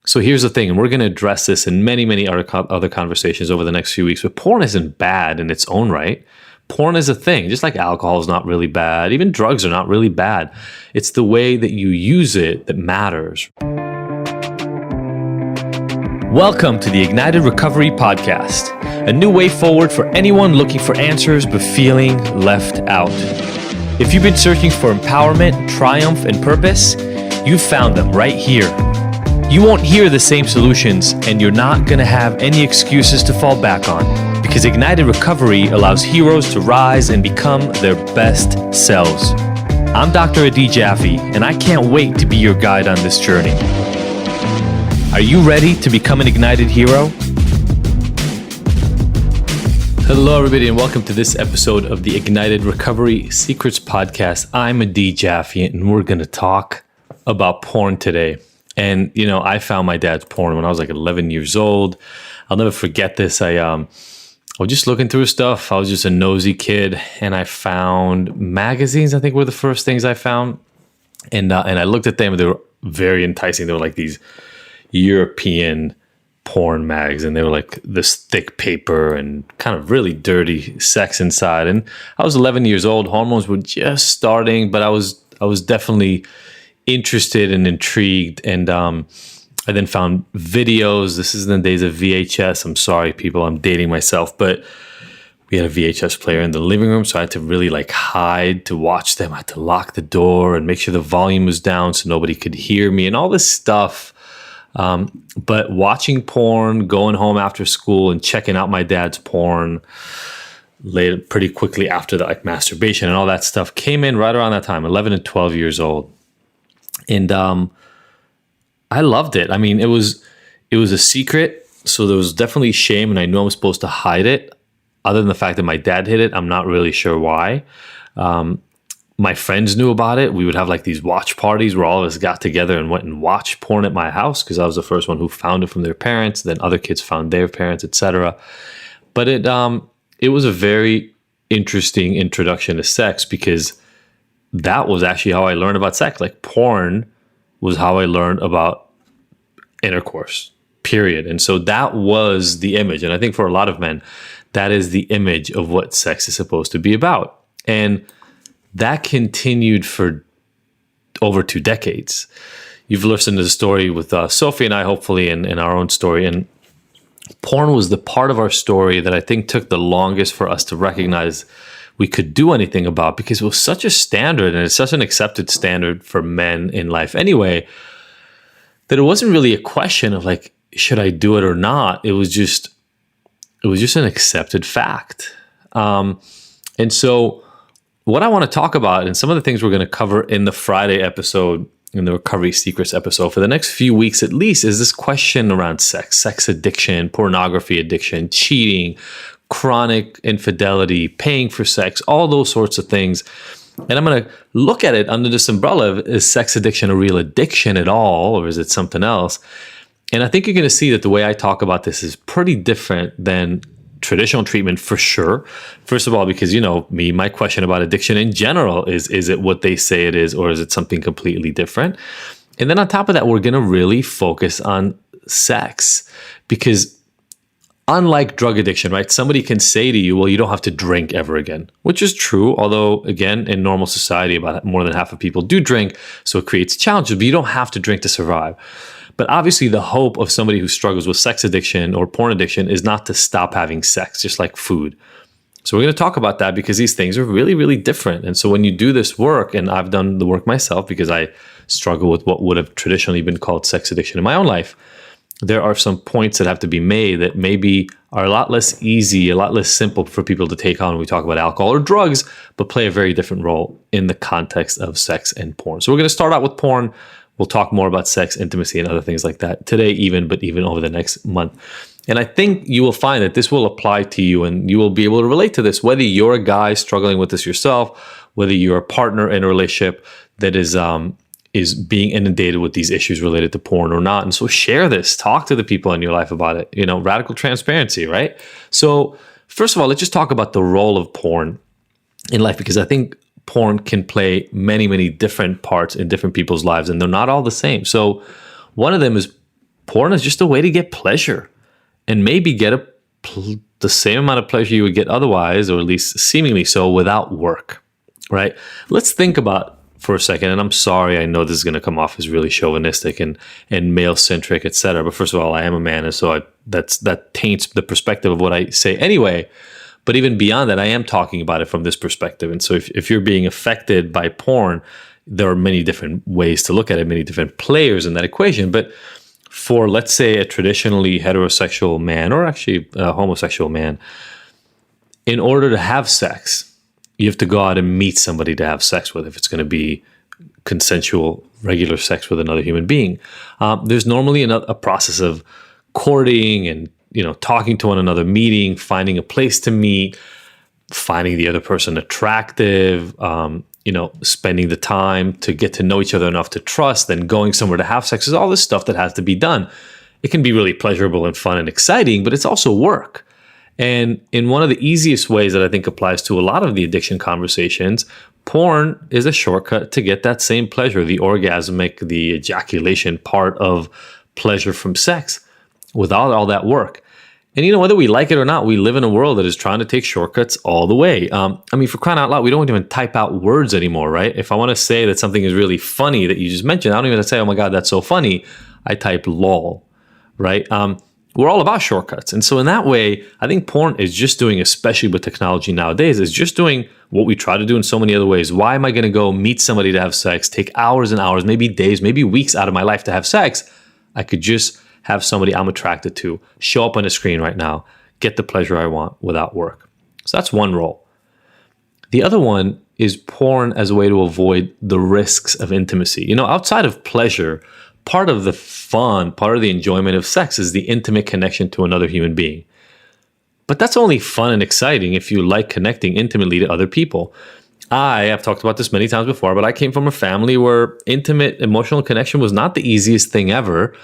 So here's the thing, and we're going to address this in many, many other conversations over the next few weeks, but porn isn't bad in its own right. Porn is a thing, just like alcohol is not really bad. Even drugs are not really bad. It's the way that you use it that matters. Welcome to the Ignited Recovery Podcast, a new way forward for anyone looking for answers but feeling left out. If you've been searching for empowerment, triumph, and purpose, you've found them right here. You won't hear the same solutions, and you're not going to have any excuses to fall back on, because Ignited Recovery allows heroes to rise and become their best selves. I'm Dr. Adi Jaffe, and I can't wait to be your guide on this journey. Are you ready to become an ignited hero? Hello, everybody, and welcome to this episode of the Ignited Recovery Secrets Podcast. I'm Adi Jaffe, and we're going to talk about porn today. And, you know, I found my dad's porn when I was like 11 years old. I'll never forget this. I was just looking through stuff. I was just a nosy kid, and I found magazines, I think were the first things I found. And I looked at them, and they were very enticing. They were like these European porn mags, and they were like this thick paper and kind of really dirty sex inside. And I was 11 years old. Hormones were just starting, but I was definitely interested and intrigued. And I then found videos. This is in the days of VHS. I'm sorry, people, I'm dating myself, but we had a VHS player in the living room, so I had to really like hide to watch them. I had to lock the door and make sure the volume was down so nobody could hear me and all this stuff. But watching porn, going home after school and checking out my dad's porn later, pretty quickly after that, like masturbation and all that stuff came in right around that time, 11 and 12 years old. And I loved it. I mean, it was a secret, so there was definitely shame, and I knew I was supposed to hide it. Other than the fact that my dad hid it, I'm not really sure why. My friends knew about it. We would have like these watch parties where all of us got together and went and watched porn at my house because I was the first one who found it from their parents. Then other kids found their parents, etc. But it was a very interesting introduction to sex because that was actually how I learned about sex. Like porn was how I learned about intercourse, period. And so that was the image. And I think for a lot of men, that is the image of what sex is supposed to be about. And that continued for over 2 decades. You've listened to the story with Sophie and I, hopefully, in our own story. And porn was the part of our story that I think took the longest for us to recognize we could do anything about, because it was such a standard, and it's such an accepted standard for men in life anyway, that it wasn't really a question of like, should I do it or not? It was just an accepted fact. And so what I want to talk about, and some of the things we're going to cover in the Friday episode, in the Recovery Secrets episode for the next few weeks at least, is this question around sex addiction, pornography addiction, cheating, chronic infidelity, paying for sex, all those sorts of things. And I'm going to look at it under this umbrella of, is sex addiction a real addiction at all, or is it something else? And I think you're going to see that the way I talk about this is pretty different than traditional treatment for sure. First of all, because, you know, my question about addiction in general is it what they say it is, or is it something completely different? And then on top of that, we're going to really focus on sex, because unlike drug addiction, right? Somebody can say to you, well, you don't have to drink ever again, which is true. Although, again, in normal society, about more than half of people do drink. So it creates challenges, but you don't have to drink to survive. But obviously, the hope of somebody who struggles with sex addiction or porn addiction is not to stop having sex, just like food. So we're going to talk about that because these things are really, really different. And so when you do this work, and I've done the work myself because I struggle with what would have traditionally been called sex addiction in my own life, there are some points that have to be made that maybe are a lot less easy, a lot less simple for people to take on when we talk about alcohol or drugs, but play a very different role in the context of sex and porn. So we're going to start out with porn. We'll talk more about sex, intimacy, and other things like that today, but even over the next month. And I think you will find that this will apply to you, and you will be able to relate to this, whether you're a guy struggling with this yourself, whether you're a partner in a relationship that is being inundated with these issues related to porn or not. And so share this, talk to the people in your life about it, radical transparency, right? So first of all, let's just talk about the role of porn in life, because I think porn can play many, many different parts in different people's lives, and they're not all the same. So one of them is porn is just a way to get pleasure and maybe get the same amount of pleasure you would get otherwise, or at least seemingly so, without work, right? Let's think about for a second, and I'm sorry, I know this is going to come off as really chauvinistic and male-centric, etc. But first of all, I am a man, and so that taints the perspective of what I say anyway. But even beyond that, I am talking about it from this perspective. And so if you're being affected by porn, there are many different ways to look at it, many different players in that equation. But for, let's say, a traditionally heterosexual man, or actually a homosexual man, in order to have sex, you have to go out and meet somebody to have sex with, if it's going to be consensual, regular sex with another human being. There's normally a process of courting and talking to one another, meeting, finding a place to meet, finding the other person attractive, spending the time to get to know each other enough to trust, then going somewhere to have sex. There's all this stuff that has to be done. It can be really pleasurable and fun and exciting, but it's also work. And in one of the easiest ways that I think applies to a lot of the addiction conversations, porn is a shortcut to get that same pleasure, the orgasmic, the ejaculation part of pleasure from sex, without all that work. And whether we like it or not, we live in a world that is trying to take shortcuts all the way. For crying out loud, we don't even type out words anymore, right? If I want to say that something is really funny that you just mentioned, I don't even have to say, oh my God, that's so funny. I type lol, right? We're all about shortcuts. And so in that way, I think porn is just doing, especially with technology nowadays, is just doing what we try to do in so many other ways. Why am I going to go meet somebody to have sex, take hours and hours, maybe days, maybe weeks out of my life to have sex? I could just have somebody I'm attracted to show up on the screen right now, get the pleasure I want without work. So that's one role. The other one is porn as a way to avoid the risks of intimacy. Outside of pleasure, part of the fun, part of the enjoyment of sex is the intimate connection to another human being. But that's only fun and exciting if you like connecting intimately to other people. I have talked about this many times before, but I came from a family where intimate emotional connection was not the easiest thing ever.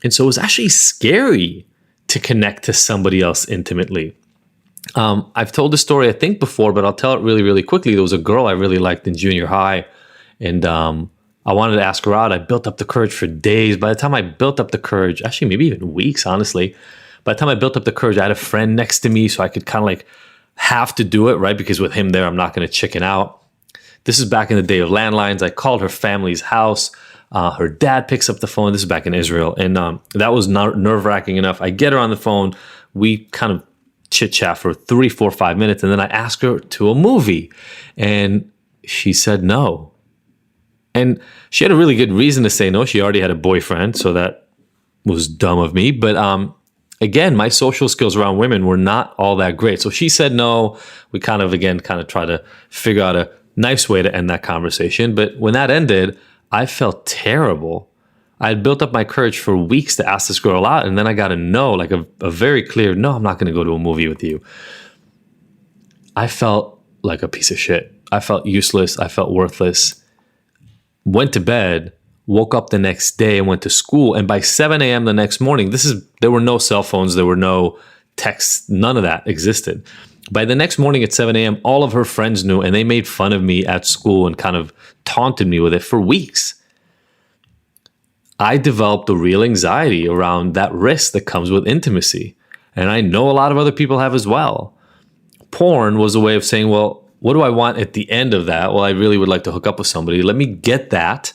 And so it was actually scary to connect to somebody else intimately. I've told this story, I think, before, but I'll tell it really, really quickly. There was a girl I really liked in junior high, and I wanted to ask her out. I built up the courage for days. By the time I built up the courage, actually maybe even weeks, honestly, by the time I built up the courage, I had a friend next to me, so I could kind of have to do it, right? Because with him there, I'm not going to chicken out. This is back in the day of landlines. I called her family's house. Her dad picks up the phone. This is back in Israel. And that was nerve-wracking enough. I get her on the phone. We kind of chit-chat for 3, 4, 5 minutes. And then I ask her to a movie. And she said no. And she had a really good reason to say no. She already had a boyfriend. So that was dumb of me. But again, my social skills around women were not all that great. So she said no. We kind of try to figure out a nice way to end that conversation. But when that ended, I felt terrible. I had built up my courage for weeks to ask this girl out, and then I got a no, like a very clear, no, I'm not going to go to a movie with you. I felt like a piece of shit. I felt useless. I felt worthless. Went to bed, woke up the next day and went to school. And by 7 a.m. the next morning, there were no cell phones, there were no texts, none of that existed. By the next morning at 7 a.m., all of her friends knew, and they made fun of me at school and kind of taunted me with it for weeks. I developed a real anxiety around that risk that comes with intimacy. And I know a lot of other people have as well. Porn was a way of saying, well, what do I want at the end of that? Well, I really would like to hook up with somebody. Let me get that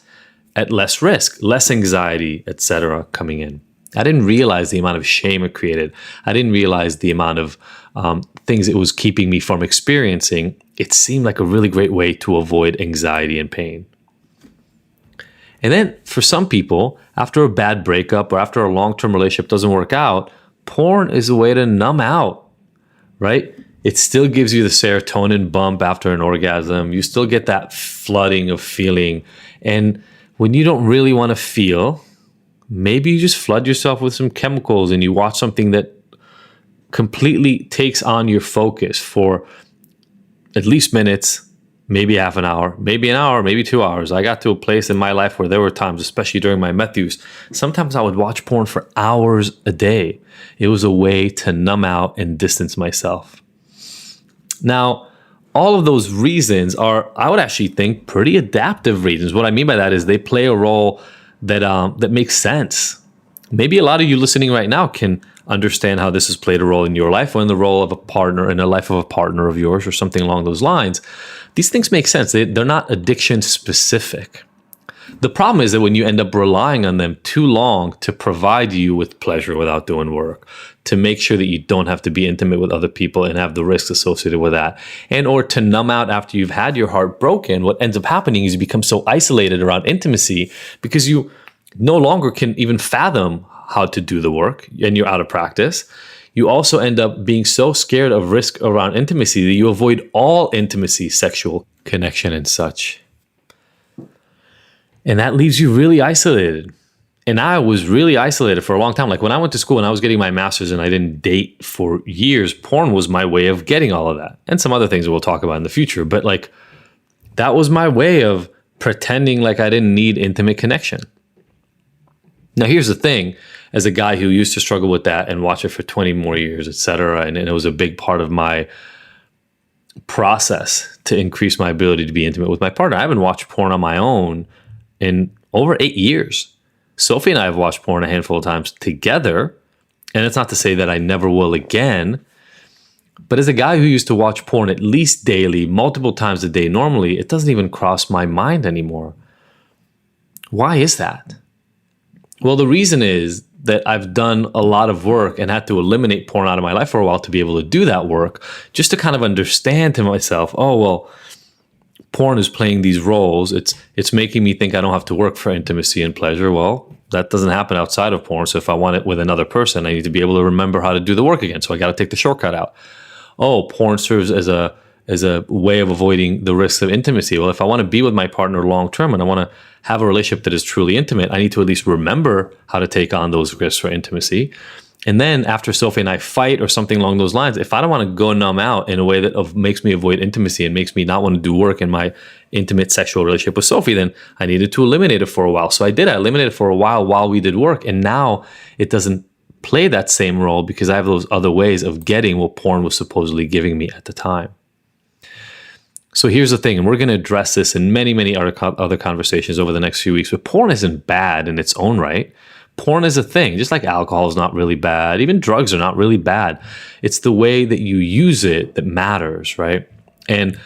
at less risk, less anxiety, etc. coming in. I didn't realize the amount of shame it created. I didn't realize the amount of things it was keeping me from experiencing. It seemed like a really great way to avoid anxiety and pain. And then for some people, after a bad breakup or after a long-term relationship doesn't work out, porn is a way to numb out, right? It still gives you the serotonin bump after an orgasm. You still get that flooding of feeling. And when you don't really want to feel, maybe you just flood yourself with some chemicals and you watch something that completely takes on your focus for at least minutes, maybe half an hour, maybe an hour, maybe 2 hours. I got to a place in my life where there were times, especially during my meth use, sometimes I would watch porn for hours a day. It was a way to numb out and distance myself. Now, all of those reasons are, I would actually think, pretty adaptive reasons. What I mean by that is they play a role that makes sense. Maybe a lot of you listening right now can understand how this has played a role in your life or in the role of a partner, in the life of a partner of yours or something along those lines. These things make sense. They're not addiction specific. The problem is that when you end up relying on them too long to provide you with pleasure without doing work, to make sure that you don't have to be intimate with other people and have the risks associated with that, and or to numb out after you've had your heart broken, what ends up happening is you become so isolated around intimacy because you no longer can even fathom how to do the work and you're out of practice. You also end up being so scared of risk around intimacy that you avoid all intimacy, sexual connection and such. And that leaves you really isolated. And I was really isolated for a long time. Like when I went to school and I was getting my master's and I didn't date for years, porn was my way of getting all of that. And some other things that we'll talk about in the future. But like that was my way of pretending like I didn't need intimate connection. Now, here's the thing. As a guy who used to struggle with that and watch it for 20 more years, et cetera, and it was a big part of my process to increase my ability to be intimate with my partner. I haven't watched porn on my own in over 8 years. Sophie and I have watched porn a handful of times together, and it's not to say that I never will again, but as a guy who used to watch porn at least daily, multiple times a day normally, it doesn't even cross my mind anymore. Why is that? Well, the reason is that I've done a lot of work and had to eliminate porn out of my life for a while to be able to do that work, just to kind of understand to myself, oh, well, porn is playing these roles. It's making me think I don't have to work for intimacy and pleasure. Well, that doesn't happen outside of porn. So if I want it with another person, I need to be able to remember how to do the work again. So I got to take the shortcut out. Oh, porn serves as a way of avoiding the risks of intimacy. Well, if I want to be with my partner long term and I want to have a relationship that is truly intimate, I need to at least remember how to take on those risks for intimacy. And then after Sophie and I fight or something along those lines, if I don't want to go numb out in a way that makes me avoid intimacy and makes me not want to do work in my intimate sexual relationship with Sophie, then I needed to eliminate it for a while. So I did. I eliminated it for a while we did work. And now it doesn't play that same role because I have those other ways of getting what porn was supposedly giving me at the time. So here's the thing, and we're going to address this in many, many other conversations over the next few weeks, but porn isn't bad in its own right. Porn is a thing, just like alcohol is not really bad. Even drugs are not really bad. It's the way that you use it that matters, right? And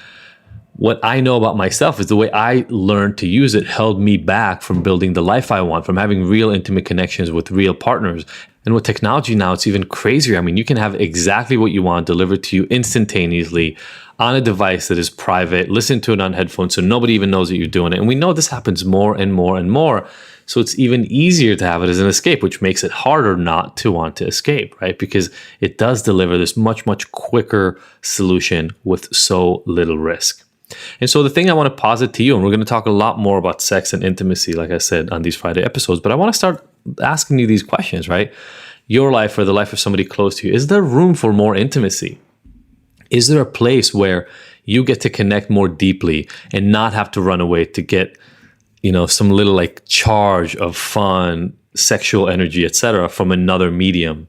what I know about myself is the way I learned to use it held me back from building the life I want, from having real intimate connections with real partners. And with technology now, it's even crazier. I mean, you can have exactly what you want delivered to you instantaneously on a device that is private, listen to it on headphones so nobody even knows that you're doing it. And we know this happens more and more and more. So it's even easier to have it as an escape, which makes it harder not to want to escape, right? Because it does deliver this much, much quicker solution with so little risk. And so the thing I want to posit to you, and we're going to talk a lot more about sex and intimacy, like I said, on these Friday episodes, but I want to start asking you these questions, right? Your life or the life of somebody close to you, is there room for more intimacy? Is there a place where you get to connect more deeply and not have to run away to get, some little like charge of fun, sexual energy, etc., from another medium?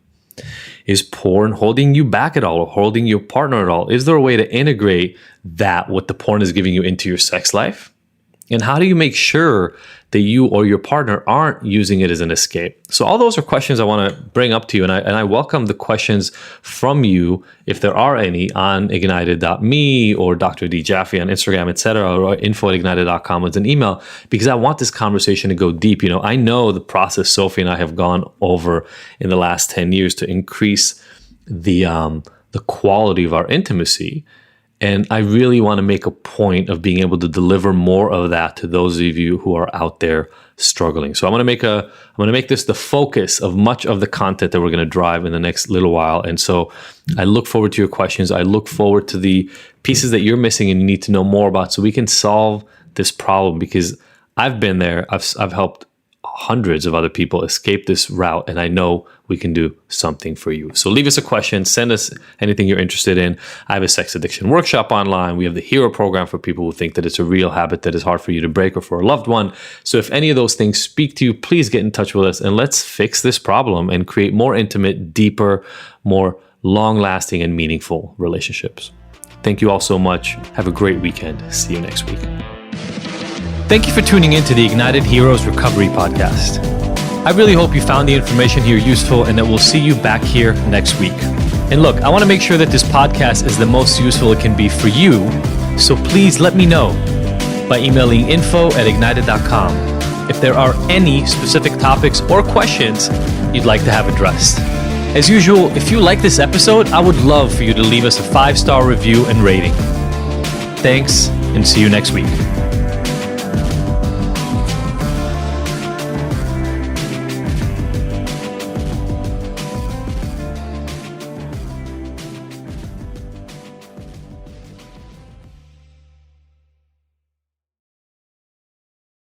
Is porn holding you back at all or holding your partner at all? Is there a way to integrate that, what the porn is giving you, into your sex life? And how do you make sure that you or your partner aren't using it as an escape? So all those are questions I want to bring up to you. And I welcome the questions from you, if there are any, on ignited.me or Dr. D. Jaffe on Instagram, etc., or info@ignited.com with an email, because I want this conversation to go deep. I know the process Sophie and I have gone over in the last 10 years to increase the quality of our intimacy. And I really want to make a point of being able to deliver more of that to those of you who are out there struggling. So I'm going to make this the focus of much of the content that we're going to drive in the next little while. And so I look forward to your questions. I look forward to the pieces that you're missing and you need to know more about so we can solve this problem, because I've been there. I've helped hundreds of other people escape this route, and I know we can do something for you. So leave us a question, send us anything you're interested in. I have a sex addiction workshop online. We have the Hero program for people who think that it's a real habit that is hard for you to break, or for a loved one. So if any of those things speak to you, please get in touch with us and let's fix this problem and create more intimate, deeper, more long-lasting and meaningful relationships. Thank you all so much. Have a great weekend. See you next week. Thank you for tuning in to the Ignited Heroes Recovery Podcast. I really hope you found the information here useful and that we'll see you back here next week. And look, I want to make sure that this podcast is the most useful it can be for you, so please let me know by emailing info@ignited.com if there are any specific topics or questions you'd like to have addressed. As usual, if you like this episode, I would love for you to leave us a 5-star review and rating. Thanks, and see you next week.